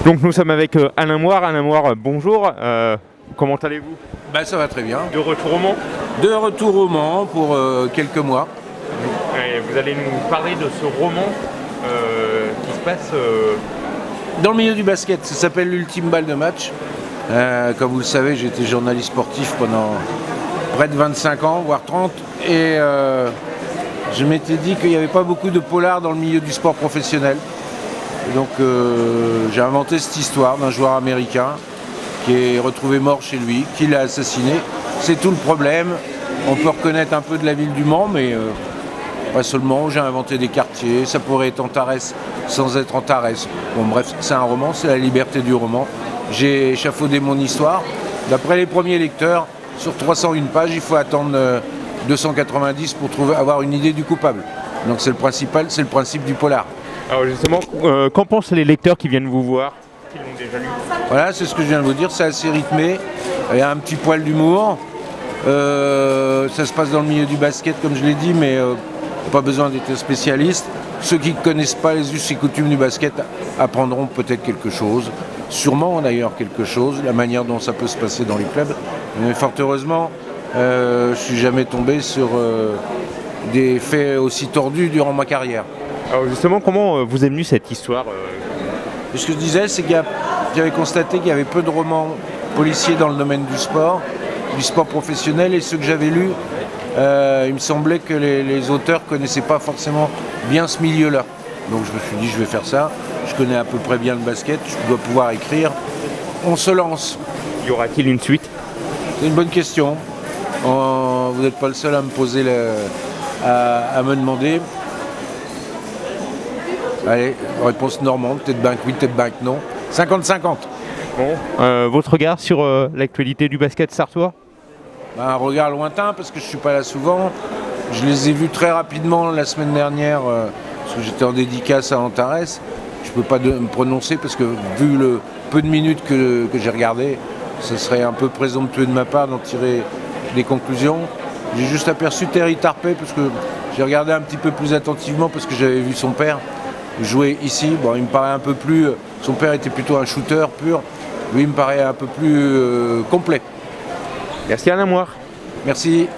Donc nous sommes avec Alain Moire. Alain Moire, bonjour. Comment allez-vous? Ça va très bien. De retour au Mans. De retour au Mans pour quelques mois. Et vous allez nous parler de ce roman qui se passe... Dans le milieu du basket, ça s'appelle l'ultime balle de match. Comme vous le savez, j'ai été journaliste sportif pendant près de 25 ans, voire 30. Et je m'étais dit qu'il n'y avait pas beaucoup de polars dans le milieu du sport professionnel. Et donc j'ai inventé cette histoire d'un joueur américain qui est retrouvé mort chez lui, qui l'a assassiné. C'est tout le problème. On peut reconnaître un peu de la ville du Mans, mais pas seulement. J'ai inventé des quartiers. Ça pourrait être Antares sans être Antares. Bon bref, c'est un roman, c'est la liberté du roman. J'ai échafaudé mon histoire. D'après les premiers lecteurs, sur 301 pages, il faut attendre 290 pour avoir une idée du coupable. Donc c'est le principal, c'est le principe du polar. Alors justement, qu'en pensent les lecteurs qui viennent vous voir, qui l'ont déjà lu? Voilà, c'est ce que je viens de vous dire, c'est assez rythmé, il y a un petit poil d'humour, ça se passe dans le milieu du basket comme je l'ai dit, mais pas besoin d'être spécialiste. Ceux qui ne connaissent pas les us et coutumes du basket apprendront peut-être quelque chose, sûrement d'ailleurs quelque chose, la manière dont ça peut se passer dans les clubs. Mais fort heureusement, je ne suis jamais tombé sur des faits aussi tordus durant ma carrière. Alors justement, comment vous est venue cette histoire Ce que je disais, c'est que j'avais constaté qu'il y avait peu de romans policiers dans le domaine du sport professionnel, et ceux que j'avais lus, il me semblait que les auteurs ne connaissaient pas forcément bien ce milieu-là. Donc je me suis dit, je vais faire ça, je connais à peu près bien le basket, je dois pouvoir écrire. On se lance. Y aura-t-il une suite? C'est une bonne question. Vous n'êtes pas le seul à me poser, à me demander. Allez, réponse normande, peut-être banque oui, peut-être banque non. 50-50. Bon, votre regard sur l'actualité du basket sartois? Un regard lointain parce que je ne suis pas là souvent. Je les ai vus très rapidement la semaine dernière parce que j'étais en dédicace à Antares. Je ne peux pas me prononcer parce que vu le peu de minutes que j'ai regardé, ce serait un peu présomptueux de ma part d'en tirer des conclusions. J'ai juste aperçu Terry Tarpey parce que j'ai regardé un petit peu plus attentivement parce que j'avais vu son père jouer ici. Bon, il me paraît un peu plus... Son père était plutôt un shooter pur. Lui, il me paraît un peu plus complet. Merci Alain Moire. Merci.